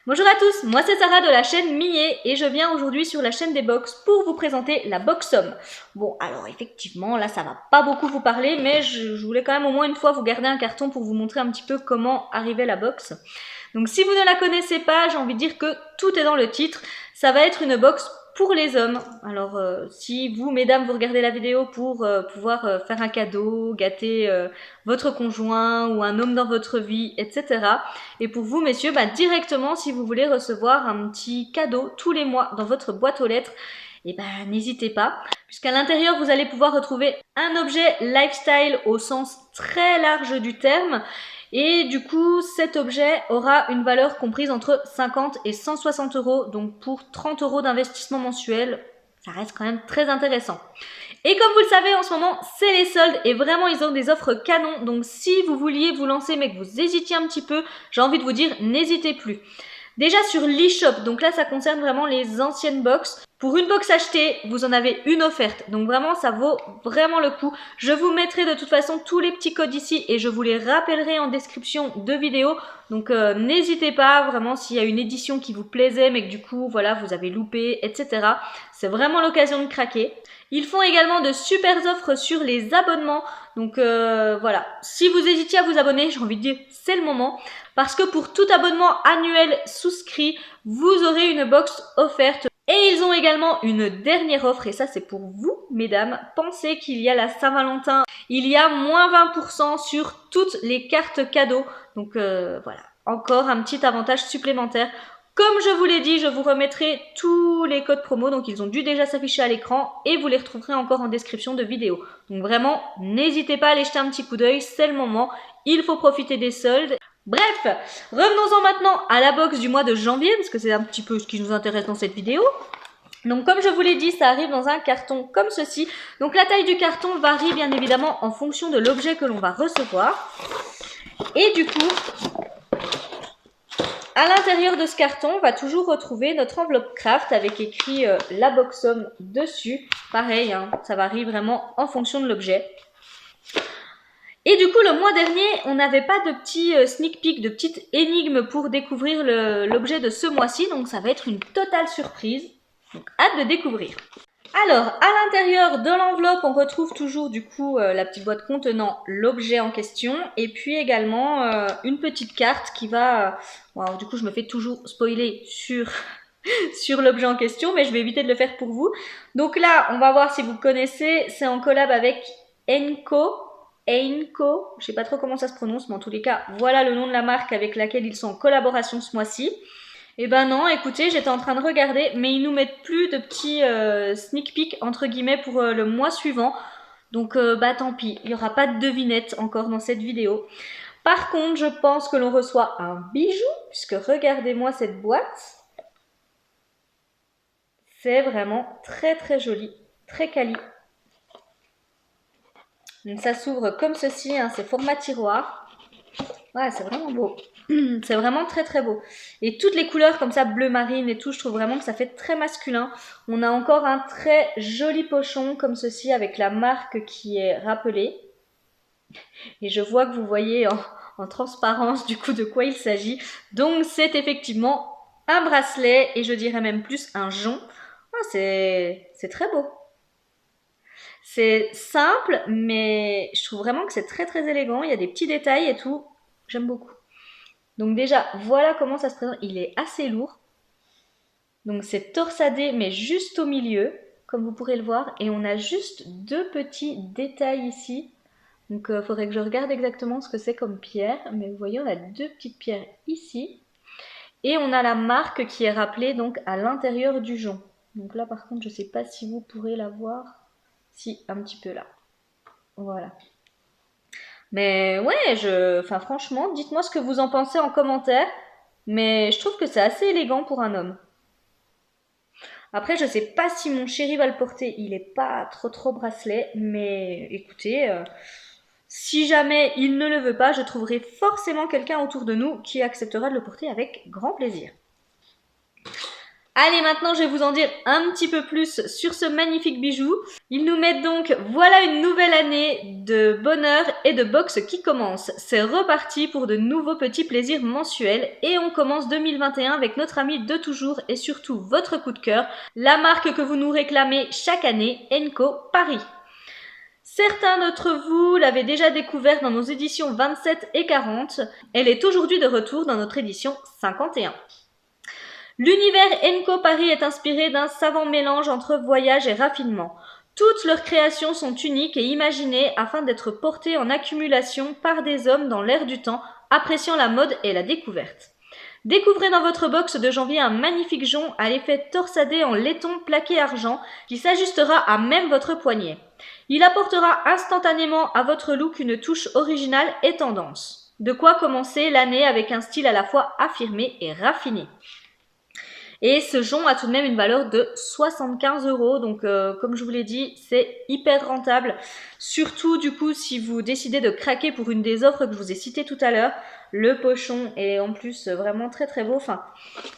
Bonjour à tous, moi c'est Sarah de la chaîne Millet et je viens aujourd'hui sur la chaîne des box pour vous présenter la Boxom. Bon alors effectivement là ça va pas beaucoup vous parler mais je voulais quand même au moins une fois vous garder un carton pour vous montrer un petit peu comment arrivait la box. Donc si vous ne la connaissez pas, j'ai envie de dire que tout est dans le titre, ça va être une box pour les hommes. Alors si vous mesdames vous regardez la vidéo pour pouvoir faire un cadeau, gâter votre conjoint ou un homme dans votre vie, etc. Et pour vous, messieurs, directement, si vous voulez recevoir un petit cadeau tous les mois dans votre boîte aux lettres, n'hésitez pas, puisqu'à l'intérieur, vous allez pouvoir retrouver un objet lifestyle au sens très large du terme. Et du coup, cet objet aura une valeur comprise entre 50 et 160 euros. Donc pour 30 euros d'investissement mensuel, ça reste quand même très intéressant. Et comme vous le savez, en ce moment, c'est les soldes et vraiment, ils ont des offres canons. Donc, si vous vouliez vous lancer mais que vous hésitiez un petit peu, j'ai envie de vous dire, n'hésitez plus. Déjà sur l'e-shop, donc là, ça concerne vraiment les anciennes box. Pour une box achetée, vous en avez une offerte. Donc vraiment, ça vaut vraiment le coup. Je vous mettrai de toute façon tous les petits codes ici et je vous les rappellerai en description de vidéo. Donc n'hésitez pas, vraiment, s'il y a une édition qui vous plaisait mais que du coup, voilà, vous avez loupé, etc. C'est vraiment l'occasion de craquer. Ils font également de super offres sur les abonnements. Donc voilà, si vous hésitiez à vous abonner, j'ai envie de dire c'est le moment. Parce que pour tout abonnement annuel souscrit, vous aurez une box offerte. Et ils ont également une dernière offre, et ça c'est pour vous, mesdames. Pensez qu'il y a la Saint-Valentin. Il y a moins 20% sur toutes les cartes cadeaux. Donc voilà, encore un petit avantage supplémentaire. Comme je vous l'ai dit, je vous remettrai tous les codes promo, donc ils ont dû déjà s'afficher à l'écran et vous les retrouverez encore en description de vidéo. Donc vraiment, n'hésitez pas à aller jeter un petit coup d'œil, c'est le moment, il faut profiter des soldes. Bref, revenons-en maintenant à la box du mois de janvier, parce que c'est un petit peu ce qui nous intéresse dans cette vidéo. Donc comme je vous l'ai dit, ça arrive dans un carton comme ceci. Donc la taille du carton varie bien évidemment en fonction de l'objet que l'on va recevoir. Et du coup, à l'intérieur de ce carton, on va toujours retrouver notre enveloppe craft avec écrit la Boxom dessus. Pareil, hein, ça varie vraiment en fonction de l'objet. Et du coup, le mois dernier, on n'avait pas de petit sneak peek, de petite énigme pour découvrir l'objet de ce mois-ci. Donc ça va être une totale surprise. Donc hâte de découvrir. Alors, à l'intérieur de l'enveloppe, on retrouve toujours du coup la petite boîte contenant l'objet en question et puis également une petite carte qui va... Wow, du coup, je me fais toujours spoiler sur, sur l'objet en question, mais je vais éviter de le faire pour vous. Donc là, on va voir si vous connaissez, c'est en collab avec Enco. Einco, je sais pas trop comment ça se prononce, mais en tous les cas, voilà le nom de la marque avec laquelle ils sont en collaboration ce mois-ci. Eh ben non, écoutez, j'étais en train de regarder, mais ils nous mettent plus de petits sneak peek entre guillemets pour le mois suivant. Donc tant pis, il n'y aura pas de devinette encore dans cette vidéo. Par contre, je pense que l'on reçoit un bijou, puisque regardez-moi cette boîte. C'est vraiment très très joli, très quali. Donc ça s'ouvre comme ceci, hein, c'est format tiroir. Ouais, c'est vraiment beau. C'est vraiment très très beau. Et toutes les couleurs comme ça, bleu marine et tout, je trouve vraiment que ça fait très masculin. On a encore un très joli pochon comme ceci avec la marque qui est rappelée. Et je vois que vous voyez en transparence du coup de quoi il s'agit. Donc c'est effectivement un bracelet et je dirais même plus un jonc. Ah, c'est très beau. C'est simple, mais je trouve vraiment que c'est très très élégant. Il y a des petits détails et tout. J'aime beaucoup. Donc déjà, voilà comment ça se présente. Il est assez lourd. Donc c'est torsadé, mais juste au milieu, comme vous pourrez le voir. Et on a juste deux petits détails ici. Donc il faudrait que je regarde exactement ce que c'est comme pierre. Mais vous voyez, on a deux petites pierres ici. Et on a la marque qui est rappelée donc à l'intérieur du jonc. Donc là par contre, je ne sais pas si vous pourrez la voir. Si, un petit peu là. Voilà. Mais ouais, enfin franchement, dites-moi ce que vous en pensez en commentaire. Mais je trouve que c'est assez élégant pour un homme. Après, je sais pas si mon chéri va le porter. Il est pas trop bracelet. Mais écoutez, si jamais il ne le veut pas, je trouverai forcément quelqu'un autour de nous qui acceptera de le porter avec grand plaisir. Allez, maintenant je vais vous en dire un petit peu plus sur ce magnifique bijou. Ils nous mettent donc, voilà une nouvelle année de bonheur et de boxe qui commence. C'est reparti pour de nouveaux petits plaisirs mensuels et on commence 2021 avec notre ami de toujours et surtout votre coup de cœur, la marque que vous nous réclamez chaque année, Enco Paris. Certains d'entre vous l'avaient déjà découvert dans nos éditions 27 et 40. Elle est aujourd'hui de retour dans notre édition 51. L'univers Enco Paris est inspiré d'un savant mélange entre voyage et raffinement. Toutes leurs créations sont uniques et imaginées afin d'être portées en accumulation par des hommes dans l'air du temps, appréciant la mode et la découverte. Découvrez dans votre box de janvier un magnifique jonc à l'effet torsadé en laiton plaqué argent qui s'ajustera à même votre poignet. Il apportera instantanément à votre look une touche originale et tendance. De quoi commencer l'année avec un style à la fois affirmé et raffiné. Et ce jonc a tout de même une valeur de 75 €. Donc, comme je vous l'ai dit, c'est hyper rentable. Surtout, du coup, si vous décidez de craquer pour une des offres que je vous ai citées tout à l'heure. Le pochon est en plus vraiment très très beau. Enfin,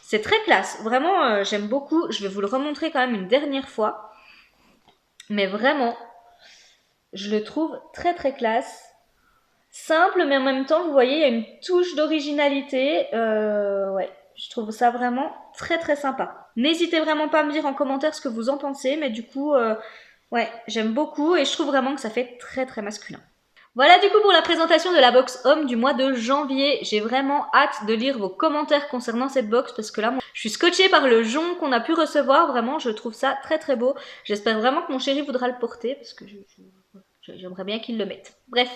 c'est très classe. Vraiment, j'aime beaucoup. Je vais vous le remontrer quand même une dernière fois. Mais vraiment, je le trouve très très classe. Simple, mais en même temps, vous voyez, il y a une touche d'originalité. Ouais. Je trouve ça vraiment très très sympa. N'hésitez vraiment pas à me dire en commentaire ce que vous en pensez, mais du coup, ouais, j'aime beaucoup et je trouve vraiment que ça fait très très masculin. Voilà du coup pour la présentation de la box homme du mois de janvier. J'ai vraiment hâte de lire vos commentaires concernant cette box parce que là, moi, je suis scotchée par le jonc qu'on a pu recevoir. Vraiment, je trouve ça très très beau. J'espère vraiment que mon chéri voudra le porter parce que j'aimerais bien qu'il le mette. Bref.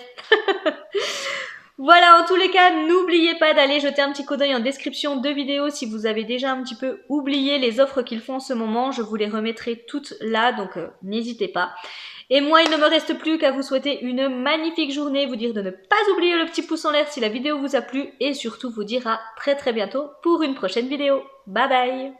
Voilà, en tous les cas, n'oubliez pas d'aller jeter un petit coup d'œil en description de vidéo si vous avez déjà un petit peu oublié les offres qu'ils font en ce moment. Je vous les remettrai toutes là, donc n'hésitez pas. Et moi, il ne me reste plus qu'à vous souhaiter une magnifique journée, vous dire de ne pas oublier le petit pouce en l'air si la vidéo vous a plu et surtout vous dire à très très bientôt pour une prochaine vidéo. Bye bye!